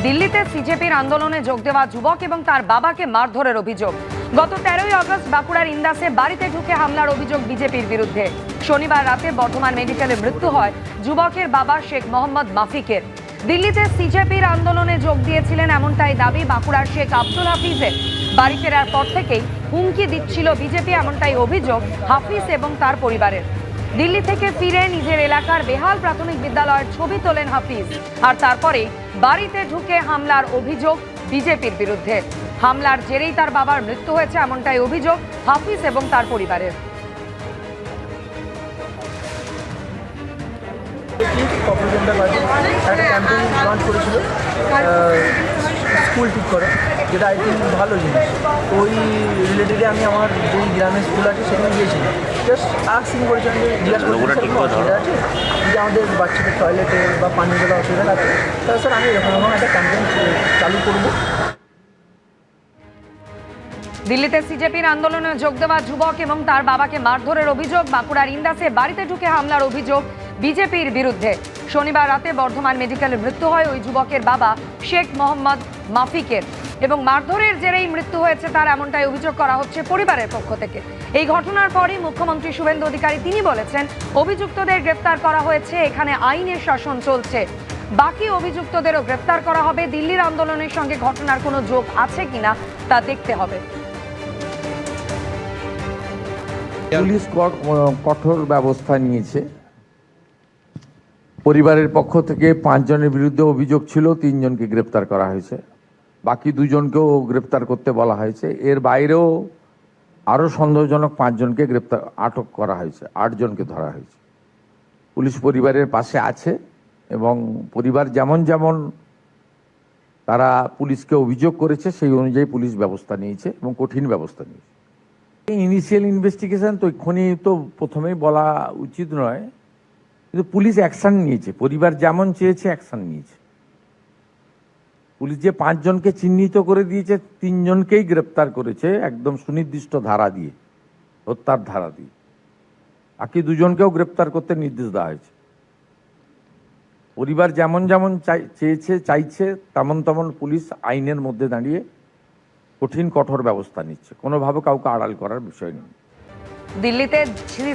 দিল্লিতে সিজেপির আন্দোলনে যোগ দেওয়া যুবক এবং তার বাবাকে মারধরের অভিযোগ। গত 13ই আগস্ট বাঁকুড়ার ইন্দাসে বাড়িতে ঢুকে হামলার অভিযোগ বিজেপির বিরুদ্ধে। শনিবার রাতে বর্ধমান মেডিকেলে মৃত্যু হয় যুবকের বাবা শেখ মোহাম্মদ মাফিকের। দিল্লিতে সিজেপির আন্দোলনে যোগ দিয়েছিলেন এমনটাই দাবি বাঁকুড়ার শেখ আব্দুল হাফিজের। বাড়ি ফেরার পর থেকেই হুমকি দিচ্ছিল বিজেপি, এমনটাই অভিযোগ হাফিজ এবং তার পরিবারের। দিল্লি থেকে ফিরে নিজের এলাকার বেহাল প্রাথমিক বিদ্যালয়ের ছবি তোলেন হাফিজ, আর তারপরে বাড়িতে ঢুকে হামলার অভিযোগ বিজেপির বিরুদ্ধে। হামলার জেরেই তার বাবার মৃত্যু হয়েছে এমনটাই অভিযোগ হাফিজ এবং তার পরিবারের। স্কুল ঠিক করে, যেটা আই থিঙ্ক ভালো জিনিস। ওই রিলেটেডে আমি আমার যে গ্রামের স্কুল আছে সেখানে গিয়েছিলাম, জাস্ট আর্সিং করেছিলাম যে জিজ্ঞাসা অসুবিধা আছে যে আমাদের বাচ্চাদের টয়লেটে বা পানীয় জলের অসুবিধা আছে, তাহলে স্যার আমি এরকম একটা ক্যাম্পেইন চালু করবো। দিল্লিতে সিজেপির আন্দোলনে যোগ দেওয়া যুবক এবং তার বাবাকে মারধরের অভিযোগ, বাঁকুড়ার ইন্দাসে বাড়িতে ঢুকে হামলার অভিযোগ বিজেপির বিরুদ্ধে। শনিবার রাতে বর্ধমান মেডিকেলে মৃত্যু হয় ওই যুবকের বাবা শেখ মোহাম্মদ মাফিকের এবং মারধরের জেরেই মৃত্যু হয়েছে তার, এমনটাই অভিযোগ করা হচ্ছে পরিবারের পক্ষ থেকে। এই ঘটনার পরই মুখ্যমন্ত্রী শুভেন্দু অধিকারী তিনি বলেছেন অভিযুক্তদের গ্রেফতার করা হয়েছে, এখানে আইনের শাসন চলছে, বাকি অভিযুক্তদেরও গ্রেফতার করা হবে। দিল্লির আন্দোলনের সঙ্গে ঘটনার কোনো যোগ আছে কিনা তা দেখতে হবে। পুলিশ কঠোর ব্যবস্থা নিয়েছে। পরিবারের পক্ষ থেকে 5 জনের বিরুদ্ধে অভিযোগ ছিল, 3 জনকে গ্রেপ্তার করা হয়েছে, বাকি 2 জনকেও গ্রেপ্তার করতে বলা হয়েছে। এর বাইরেও আরও সন্দেহজনক 5 জনকে আটক করা হয়েছে, 8 জনকে ধরা হয়েছে। পুলিশ পরিবারের পাশে আছে এবং পরিবার যেমন যেমন তারা পুলিশকে অভিযোগ করেছে সেই অনুযায়ী পুলিশ ব্যবস্থা নিয়েছে এবং কঠিন ব্যবস্থা নিয়েছে। ইনিশিয়াল ইনভেস্টিগেশন তো এক্ষুনি তো প্রথমেই বলা উচিত নয়, কিন্তু পুলিশ অ্যাকশন নিয়েছে, পরিবার যেমন চেয়েছে অ্যাকশন নিয়েছে। পুলিশ যে 5 জনকে চিহ্নিত করে দিয়েছে, 3 জনকেই গ্রেপ্তার করেছে একদম সুনির্দিষ্ট ধারা দিয়ে, হত্যার ধারা দিয়ে। বাকি 2 জনকেও গ্রেপ্তার করতে নির্দেশ দেওয়া হয়েছে। পরিবার যেমন যেমন চাইছে তেমন তেমন পুলিশ আইনের মধ্যে দাঁড়িয়ে কঠোর ব্যবস্থা নিচ্ছে, কোনোভাবে কাউকে আড়াল করার বিষয় নেই। দিল্লিতে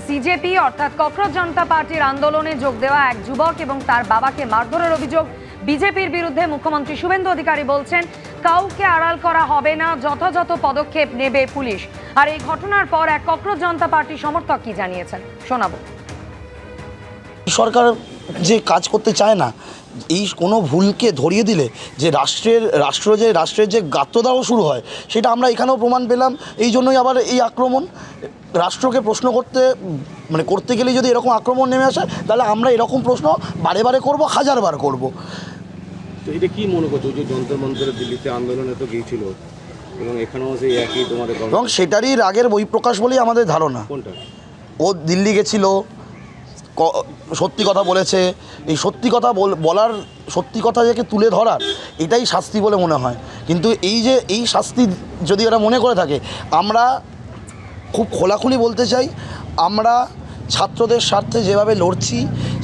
সিজেপি অর্থাৎ ককরোচ জনতা পার্টির আন্দোলনে যোগ দেওয়া এক যুবক এবং তার বাবাকে মারধরের অভিযোগ বিজেপির বিরুদ্ধে। মুখ্যমন্ত্রী শুভেন্দু অধিকারী বলছেন কাউকে আড়াল করা হবে না, যথাযথ পদক্ষেপ নেবে পুলিশ। আর এই ঘটনার পর এক ককরোচ জনতা পার্টি সমর্থক কি জানিয়েছেন শোনাবো। সরকার যে কাজ করতে চায় না, এই কোনো ভুলকে ধরিয়ে দিলে যে রাষ্ট্রের যে গাত্রদাহ শুরু হয়, সেটা আমরা এখানেও প্রমাণ পেলাম। এই জন্যই আবার এই আক্রমণ। রাষ্ট্রকে প্রশ্ন করতে গেলে যদি এরকম আক্রমণ নেমে আসে, তাহলে আমরা এরকম প্রশ্ন বারে বারে করবো, 1000 বার করবো। তো এটা কি মনে করছো যে যন্তর মন্তরে দিল্লিতে আন্দোলনে তো গিয়েছিল এবং এখানেও সেই একই তোমাদের, এবং সেটারই রাগের বহিঃপ্রকাশ বলেই আমাদের ধারণা। কোনটা? ও দিল্লি গেছিল, সত্যি কথা বলেছে, এই সত্যি কথা বলার, সত্যি কথা যাকে তুলে ধরার, এটাই শাস্তি বলে মনে হয়। কিন্তু এই শাস্তি যদি ওরা মনে করে থাকে, আমরা খুব খোলাখুলি বলতে চাই, আমরা ছাত্রদের স্বার্থে যেভাবে লড়ছি,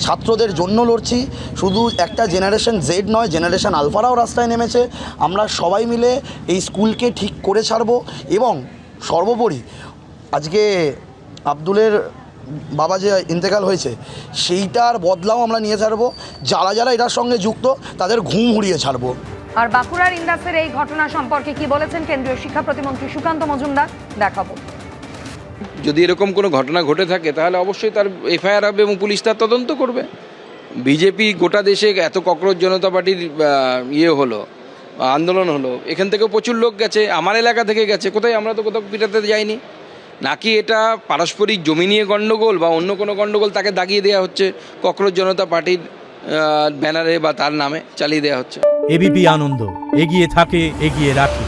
ছাত্রদের জন্য লড়ছি, শুধু একটা জেনারেশন জেড নয়, জেনারেশন আলফারাও রাস্তায় নেমেছে। আমরা সবাই মিলে এই স্কুলকে ঠিক করে ছাড়বো এবং সর্বোপরি আজকে আব্দুলের বাবা যে ইন্তেকাল হয়েছে, সেইটার বদলাও আমরা নিয়ে ছাড়বো। যারা যারা এটার সঙ্গে যুক্ত তাদের ঘুম উড়িয়ে ছাড়বো। আর বাঁকুড়ার ইন্দাসের এই ঘটনা সম্পর্কে কি বলেছেন কেন্দ্রীয় শিক্ষা প্রতিমন্ত্রী সুকান্ত মজুমদার, দেখাবো। যদি এরকম কোনো ঘটনা ঘটে থাকে তাহলে অবশ্যই তার এফআইআর হবে এবং পুলিশ তার তদন্ত করবে। বিজেপি গোটা দেশে এত ককরোচ জনতা পার্টির হলো, আন্দোলন হলো, এখান থেকেও প্রচুর লোক গেছে, আমার এলাকা থেকে গেছে, কোথায় আমরা তো কোথাও পিটাতে যাইনি। নাকি এটা পারস্পরিক জমি নিয়ে গণ্ডগোল বা অন্য কোনো গণ্ডগোল, তাকে দাগিয়ে দেওয়া হচ্ছে ককরোচ জনতা পার্টির ব্যানারে বা তার নামে চালিয়ে দেওয়া হচ্ছে। এবিপি আনন্দ এগিয়ে থাকে, এগিয়ে রাখে।